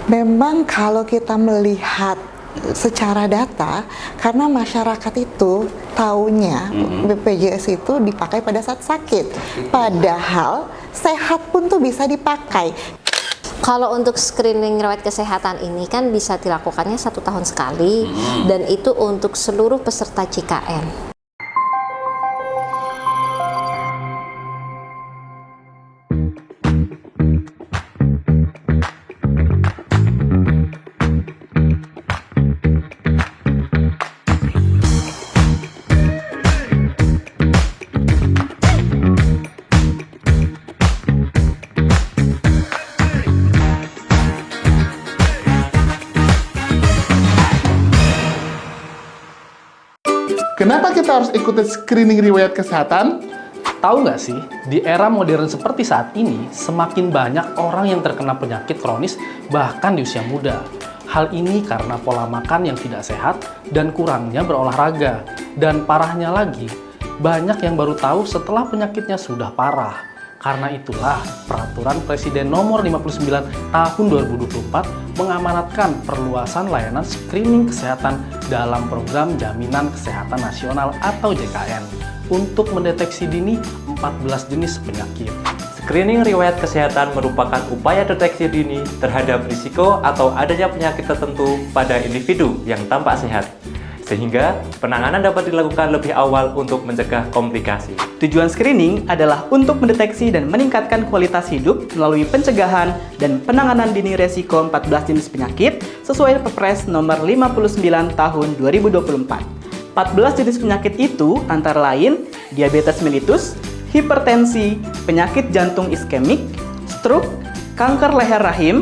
Memang kalau kita melihat secara data, karena masyarakat itu taunya BPJS itu dipakai pada saat sakit, padahal sehat pun tuh bisa dipakai. Kalau untuk screening riwayat kesehatan ini kan bisa dilakukannya 1 tahun sekali, dan itu untuk seluruh peserta JKN. Kenapa kita harus ikuti screening riwayat kesehatan? Tahu nggak sih, di era modern seperti saat ini, semakin banyak orang yang terkena penyakit kronis bahkan di usia muda. Hal ini karena pola makan yang tidak sehat dan kurangnya berolahraga. Dan parahnya lagi, banyak yang baru tahu setelah penyakitnya sudah parah. Karena itulah, Peraturan Presiden Nomor 59 Tahun 2024 mengamanatkan perluasan layanan screening kesehatan dalam Program Jaminan Kesehatan Nasional atau JKN untuk mendeteksi dini 14 jenis penyakit. Screening riwayat kesehatan merupakan upaya deteksi dini terhadap risiko atau adanya penyakit tertentu pada individu yang tampak sehat, sehingga penanganan dapat dilakukan lebih awal untuk mencegah komplikasi. Tujuan screening adalah untuk mendeteksi dan meningkatkan kualitas hidup melalui pencegahan dan penanganan dini resiko 14 jenis penyakit sesuai Perpres nomor 59 tahun 2024. 14 jenis penyakit itu antara lain diabetes mellitus, hipertensi, penyakit jantung iskemik, stroke, kanker leher rahim,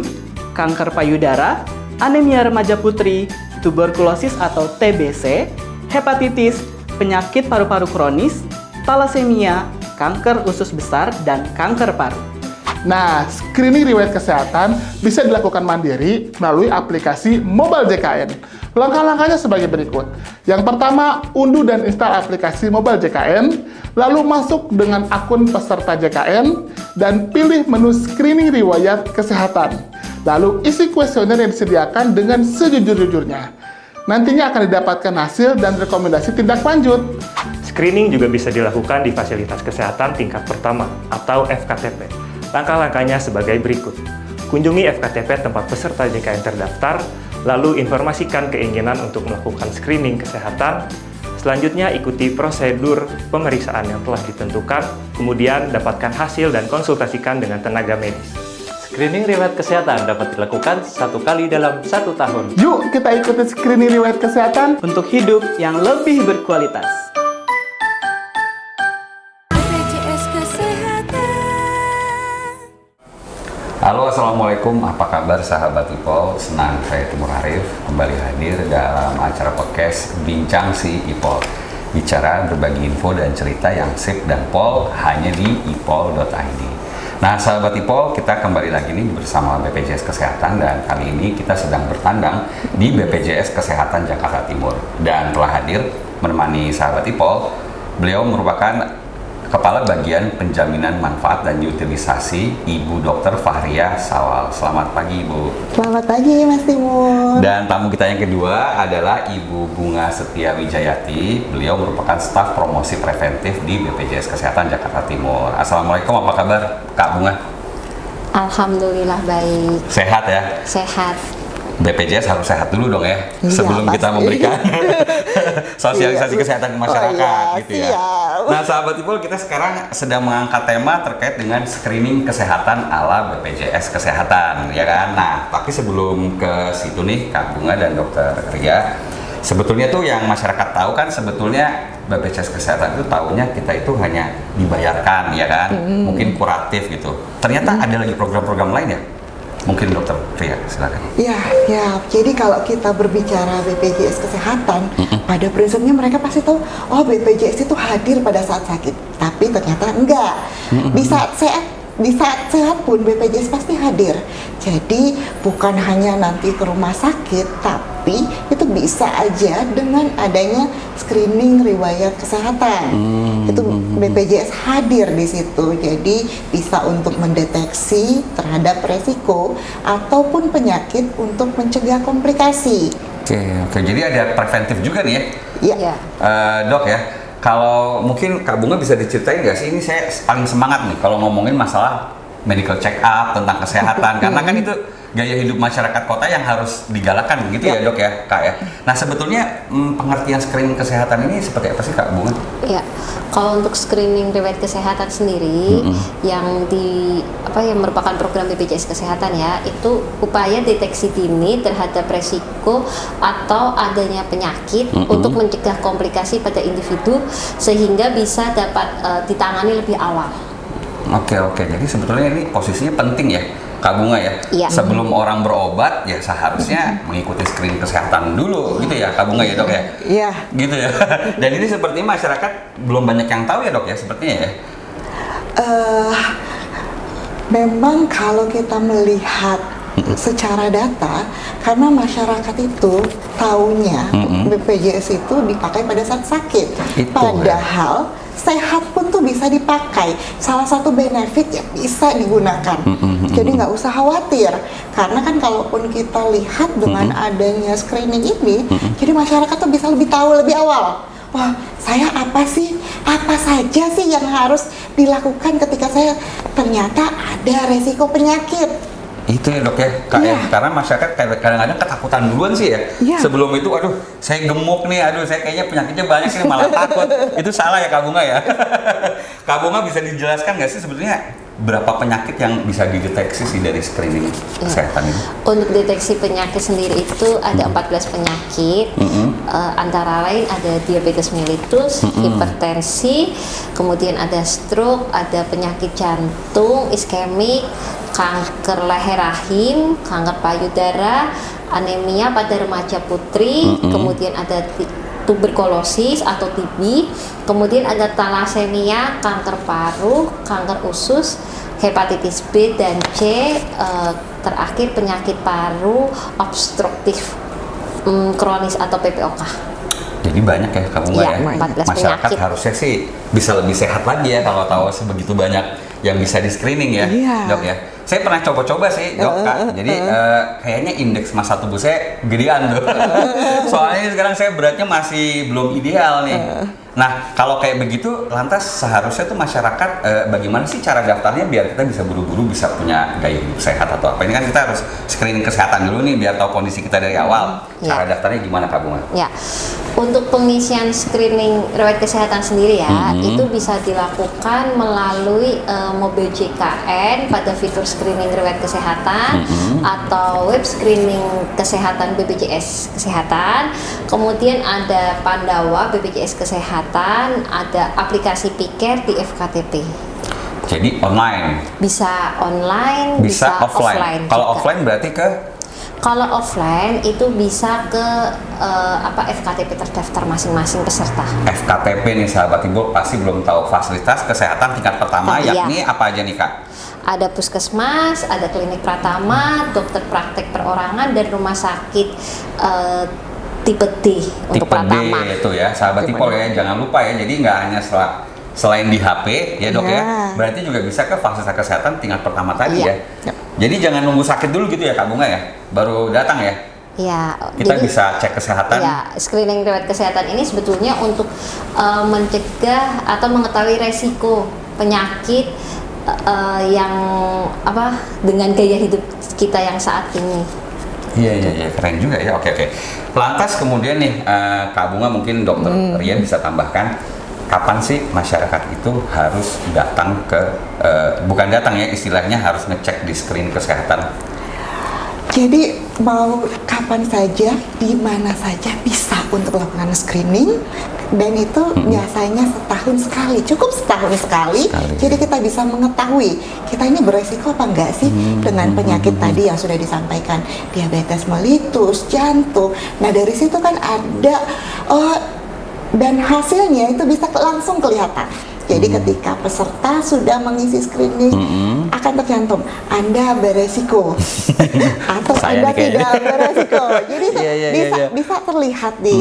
kanker payudara, anemia remaja putri, tuberkulosis atau TBC, hepatitis, penyakit paru-paru kronis, talasemia, kanker usus besar, dan kanker paru. Nah, screening riwayat kesehatan bisa dilakukan mandiri melalui aplikasi Mobile JKN. Langkah-langkahnya sebagai berikut. Yang pertama, unduh dan install aplikasi Mobile JKN, lalu masuk dengan akun peserta JKN, dan pilih menu screening riwayat kesehatan. Lalu isi kuesioner yang disediakan dengan sejujur-jujurnya. Nantinya akan didapatkan hasil dan rekomendasi tindak lanjut. Screening juga bisa dilakukan di fasilitas kesehatan tingkat pertama atau FKTP. Langkah-langkahnya sebagai berikut. Kunjungi FKTP tempat peserta JKN terdaftar, lalu informasikan keinginan untuk melakukan screening kesehatan. Selanjutnya ikuti prosedur pemeriksaan yang telah ditentukan, kemudian dapatkan hasil dan konsultasikan dengan tenaga medis. Screening riwayat kesehatan dapat dilakukan 1 kali dalam 1 tahun. Yuk kita ikuti screening riwayat kesehatan Untuk hidup yang lebih berkualitas. BPJS Kesehatan. Halo, Assalamualaikum, apa kabar sahabat IPOL? Senang saya Timur Arif kembali hadir dalam acara podcast Bincang si IPOL. Bicara berbagi info dan cerita yang sip dan pol hanya di ipol.id. Nah, sahabat IPOL, kita kembali lagi nih bersama BPJS Kesehatan, dan kali ini kita sedang bertandang di BPJS Kesehatan Jakarta Timur. Dan telah hadir menemani sahabat IPOL, beliau merupakan Kepala Bagian Penjaminan Manfaat dan Utilisasi, Ibu Dr. Fahria Sawal. Selamat pagi, Ibu. Selamat pagi, Mas Timur. Dan tamu kita yang kedua adalah Ibu Bunga Setia Wijayati. Beliau merupakan staf promosi preventif di BPJS Kesehatan Jakarta Timur. Assalamualaikum, apa kabar, Kak Bunga? Alhamdulillah baik. Sehat ya? Sehat. BPJS harus sehat dulu dong ya, Iya, sebelum kita pasti. memberikan sosialisasi Iya. kesehatan ke masyarakat, Oh, iya, gitu ya. siap. Nah, sahabat IPOL, kita sekarang sedang mengangkat tema terkait dengan screening kesehatan ala BPJS Kesehatan, ya kan? Nah, tapi sebelum ke situ nih, Kak Bunga dan Dokter Ria, sebetulnya tuh yang masyarakat tahu kan sebetulnya BPJS Kesehatan itu tahunya kita itu hanya dibayarkan, ya kan? Mungkin kuratif gitu. Ternyata ada lagi program-program lain ya? Mungkin Dokter Ria, silakan. Ya, jadi kalau kita berbicara BPJS Kesehatan, pada prinsipnya mereka pasti tahu, oh BPJS itu hadir pada saat sakit. Tapi ternyata enggak. Di saat sehat pun BPJS pasti hadir. Jadi bukan hanya nanti ke rumah sakit, tapi Tapi itu bisa aja dengan adanya screening riwayat kesehatan. Itu BPJS hadir di situ. Jadi bisa untuk mendeteksi terhadap resiko ataupun penyakit untuk mencegah komplikasi. Oke. Jadi ada preventif juga nih ya. Ya. Ya. Dok ya, kalau mungkin Kak Bunga bisa diceritain nggak sih, ini saya paling semangat nih kalau ngomongin masalah medical check up tentang kesehatan, karena kan itu gaya hidup masyarakat kota yang harus digalakan gitu ya Dok ya Kak ya. Nah sebetulnya pengertian screening kesehatan ini seperti apa sih Kak Bunga? Ya, kalau untuk screening riwayat kesehatan sendiri yang yang merupakan program BPJS Kesehatan ya, itu upaya deteksi dini terhadap resiko atau adanya penyakit untuk mencegah komplikasi pada individu sehingga bisa dapat ditangani lebih awal. Oke, jadi sebetulnya ini posisinya penting ya Kak Bunga ya. Iya. Sebelum orang berobat ya seharusnya mengikuti screening kesehatan dulu gitu ya Kak Bunga ya Dok ya. Iya. Gitu ya. Dan ini sepertinya masyarakat belum banyak yang tahu ya Dok ya sepertinya ya. Memang kalau kita melihat secara data, karena masyarakat itu taunya BPJS itu dipakai pada saat sakit. Itu, Padahal sehat pun tuh bisa dipakai. Salah satu benefit yang bisa digunakan. Jadi nggak usah khawatir. Karena kan kalaupun kita lihat dengan adanya screening ini, jadi masyarakat tuh bisa lebih tahu lebih awal. Wah, saya apa saja sih yang harus dilakukan ketika saya ternyata ada resiko penyakit. Itu ya Dok ya, Kak ya. Karena masyarakat kadang-kadang ketakutan duluan sih ya. Sebelum itu, aduh saya gemuk nih, aduh saya kayaknya penyakitnya banyak sih, malah takut. Itu salah ya Kak Bunga ya. Kak Bunga bisa dijelaskan nggak sih sebetulnya berapa penyakit yang bisa dideteksi sih dari screening kesehatan ini? Untuk deteksi penyakit sendiri itu ada 14 penyakit, antara lain ada diabetes mellitus, hipertensi, kemudian ada stroke, ada penyakit jantung, iskemik, kanker leher rahim, kanker payudara, anemia pada remaja putri, kemudian ada tuberkulosis atau TB, kemudian ada talasemia, kanker paru, kanker usus, hepatitis B dan C, terakhir penyakit paru obstruktif kronis atau PPOK. Jadi banyak ya Kak Bunga ya. 14 Masyarakat penyakit. harusnya sih bisa lebih sehat lagi ya kalau tahu sebegitu banyak yang bisa di screening ya Dok ya. Saya pernah coba-coba sih Dok Kak. Jadi kayaknya indeks massa tubuh saya gedean tuh. Soalnya sekarang saya beratnya masih belum ideal nih. Nah kalau kayak begitu lantas seharusnya tuh masyarakat bagaimana sih cara daftarnya biar kita bisa buru-buru bisa punya gaya hidup sehat atau apa. Ini kan kita harus screening kesehatan dulu nih biar tahu kondisi kita dari awal. Cara daftarnya gimana Kak Bunga? Ya, untuk pengisian screening riwayat kesehatan sendiri ya, itu bisa dilakukan melalui mobil JKN pada fitur screening riwayat kesehatan atau web screening kesehatan BPJS Kesehatan. Kemudian ada Pandawa BPJS Kesehatan, ada aplikasi Piker di FKTP. Jadi online? Bisa online, Bisa offline. Kalau offline berarti ke? Kalau offline itu bisa ke FKTP terdaftar masing-masing peserta. FKTP nih sahabat ibu pasti belum tahu fasilitas kesehatan tingkat pertama yakni apa aja nih Kak? Ada puskesmas, ada klinik pratama, dokter praktek perorangan dan rumah sakit tipe D untuk pratama. D itu ya sahabat ibu ya, jangan lupa ya. Jadi nggak hanya selain di HP ya Dok ya, berarti juga bisa ke fasilitas kesehatan tingkat pertama tadi ya. Jadi jangan nunggu sakit dulu gitu ya Kak Bunga ya, baru datang ya. Ya, Kita jadi, bisa cek kesehatan. Ya, screening riwayat kesehatan ini sebetulnya untuk mencegah atau mengetahui resiko penyakit yang dengan gaya hidup kita yang saat ini. Iya, keren juga ya. Oke. Lantas kemudian nih Kak Bunga mungkin Dokter Ria bisa tambahkan kapan sih masyarakat itu harus datang ke bukan datang ya istilahnya harus ngecek di screen kesehatan. Jadi mau kapan saja, di mana saja bisa untuk melakukan screening, dan itu biasanya setahun sekali, cukup setahun sekali. Jadi kita bisa mengetahui kita ini beresiko apa enggak sih dengan penyakit tadi yang sudah disampaikan, diabetes mellitus, jantung. Nah dari situ kan ada dan hasilnya itu bisa langsung kelihatan. Jadi ketika peserta sudah mengisi screening akan tercantum Anda beresiko atau Saya Anda nih kayaknya. tidak beresiko. Jadi bisa terlihat di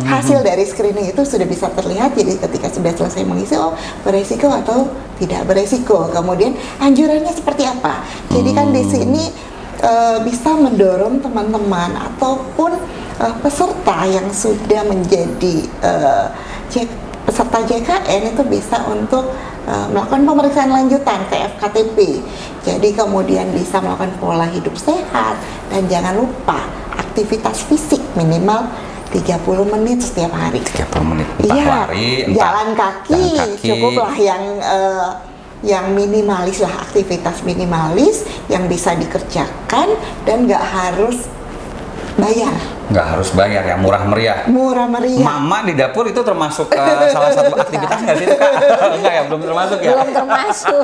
hasil dari screening itu sudah bisa terlihat. Jadi ketika sudah selesai mengisi, oh beresiko atau tidak beresiko. Kemudian anjurannya seperti apa. Jadi kan di sini bisa mendorong teman-teman ataupun peserta yang sudah menjadi peserta JKN itu bisa untuk melakukan pemeriksaan lanjutan ke FKTP. Jadi kemudian bisa melakukan pola hidup sehat dan jangan lupa aktivitas fisik minimal 30 menit setiap hari. 30 menit, entah Iya, lari, entah jalan kaki, cukuplah yang minimalis lah, aktivitas minimalis yang bisa dikerjakan dan nggak harus bayar. Nggak harus bayar, yang murah meriah. Murah meriah. Mama di dapur itu termasuk salah satu aktivitas nggak sih itu, Kak? Enggak ya, belum termasuk ya? Belum termasuk.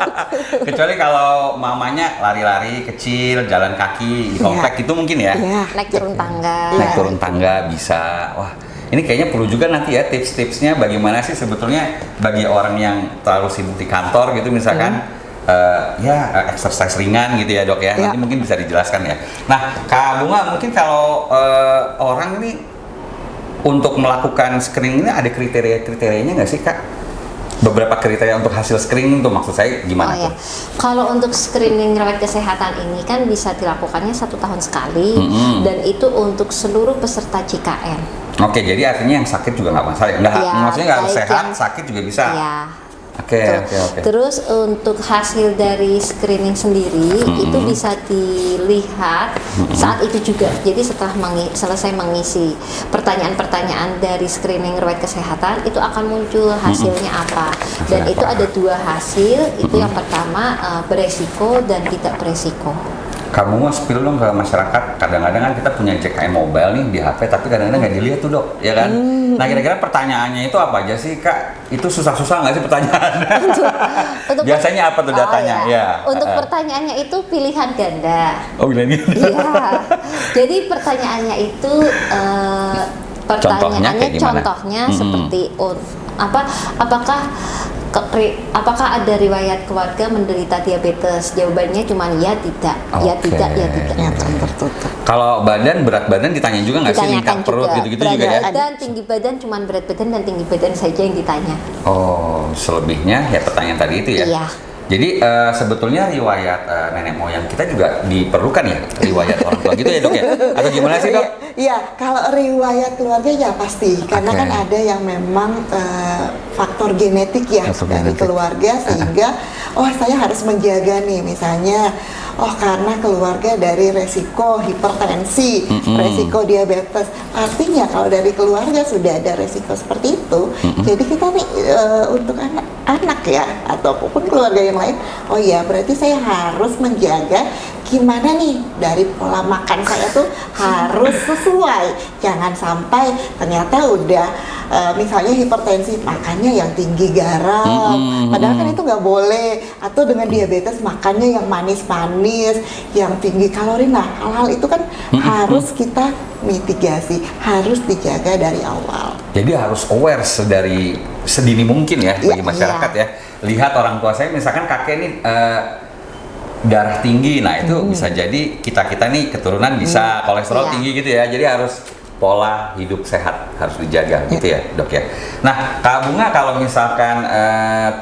Kecuali kalau mamanya lari-lari kecil, jalan kaki di komplek itu mungkin ya. Iya. Naik turun tangga. Naik turun tangga bisa. Wah, ini kayaknya perlu juga nanti ya tips-tipsnya bagaimana sih sebetulnya bagi orang yang terlalu sibuk di kantor gitu misalkan. Exercise ringan gitu ya dok ya. Nanti mungkin bisa dijelaskan ya. Nah Kak Bunga, mungkin kalau orang ini untuk melakukan screening ini ada kriteria-kriterianya nggak sih Kak? Beberapa kriteria untuk hasil screening tuh maksud saya gimana tuh? Kalau untuk screening riwayat kesehatan ini kan bisa dilakukannya 1 tahun sekali dan itu untuk seluruh peserta JKN. Oke, jadi artinya yang sakit juga nggak masalah. Maksudnya nggak harus sehat, sakit juga bisa. Iya. Oke. Terus untuk hasil dari screening sendiri itu bisa dilihat saat itu juga. Jadi setelah selesai mengisi pertanyaan-pertanyaan dari screening riwayat kesehatan itu akan muncul hasilnya apa. Dan itu ada 2 hasil. Itu yang pertama beresiko dan tidak beresiko. Kamu mau spill dong ke masyarakat, kadang-kadang kan kita punya JKN mobile nih di HP, tapi kadang-kadang nggak dilihat tuh dok, ya kan? Nah kira-kira pertanyaannya itu apa aja sih Kak? Itu susah-susah nggak sih pertanyaannya? Untuk Biasanya apa tuh datanya? Untuk pertanyaannya itu pilihan ganda. Oh pilihan ganda. Iya. Jadi pertanyaannya itu contohnya seperti apakah ada riwayat keluarga menderita diabetes? Jawabannya cuma ya tidak, ya tidak, ya tidak. Kalau berat badan ditanya juga nggak sih, lingkar perut gitu-gitu juga ya? Dan tinggi badan cuma berat badan dan tinggi badan saja yang ditanya. Oh, selebihnya ya pertanyaan tadi itu ya? Iya. Jadi sebetulnya riwayat nenek moyang kita juga diperlukan ya, riwayat orang tua gitu ya dok ya? Atau gimana sih dok? Iya, kalau riwayat keluarga ya pasti, karena kan ada yang memang faktor genetik ya dari keluarga sehingga saya harus menjaga nih misalnya karena keluarga dari resiko hipertensi, resiko diabetes. Artinya kalau dari keluarga sudah ada resiko seperti itu, jadi kita nih untuk anak ya ataupun keluarga yang lain, berarti saya harus menjaga gimana nih dari pola makan saya tuh harus sesuai. Jangan sampai ternyata udah misalnya hipertensi makannya yang tinggi garam, padahal kan itu nggak boleh. Atau dengan diabetes makannya yang manis-manis, yang tinggi kalori. Nah hal-hal itu kan harus kita mitigasi, harus dijaga dari awal. Jadi harus aware dari sedini mungkin ya bagi masyarakat ya. Lihat orang tua saya misalkan kakek nih darah tinggi, nah itu bisa jadi kita nih keturunan bisa kolesterol tinggi gitu ya. Jadi harus pola hidup sehat harus dijaga gitu ya dok ya. Nah Kak Bunga, kalau misalkan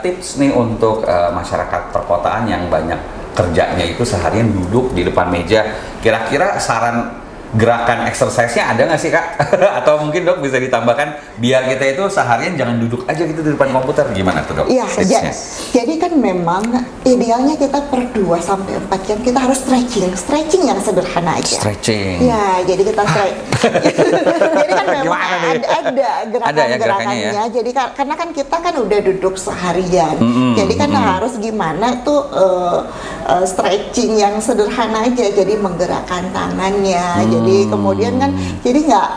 tips nih untuk masyarakat perkotaan yang banyak kerjanya itu seharian duduk di depan meja, kira-kira saran gerakan exercise-nya ada nggak sih Kak? Atau mungkin dok bisa ditambahkan biar kita itu seharian jangan duduk aja gitu di depan komputer, gimana tuh dok? Iya, jadi kan memang idealnya kita per 2 sampai 4 jam kita harus stretching yang sederhana aja. Stretching. Ya, jadi kita jadi kan memang ada gerakan-gerakannya. Ya? Jadi karena kan kita kan udah duduk seharian, jadi kan harus gimana tuh stretching yang sederhana aja, jadi menggerakkan tangannya. Jadi kemudian kan jadi nggak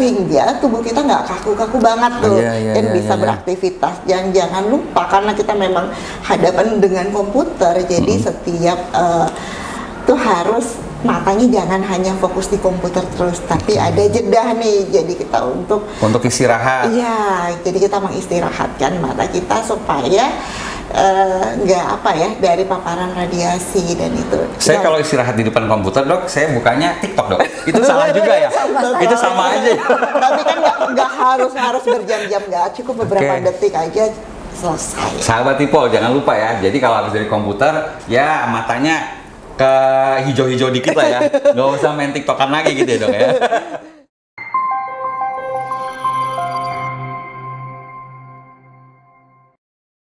sehingga tubuh kita nggak kaku-kaku banget tuh dan bisa beraktivitas. Jangan lupa karena kita memang hadapan dengan komputer, jadi setiap tuh harus matanya jangan hanya fokus di komputer terus, tapi ada jeda nih. Jadi kita untuk istirahat. Iya, jadi kita mengistirahatkan mata kita supaya nggak dari paparan radiasi dan itu. Saya kalau istirahat di depan komputer, Dok, saya bukanya TikTok, Dok. Itu salah juga ya? Itu sama aja. Tapi kan nggak harus berjam-jam, nggak cukup beberapa detik aja selesai. Sahabat Ipol, jangan lupa ya. Jadi kalau habis dari komputer, ya matanya ke hijau-hijau dikit lah ya. Nggak usah main TikTokan lagi gitu ya, Dok ya.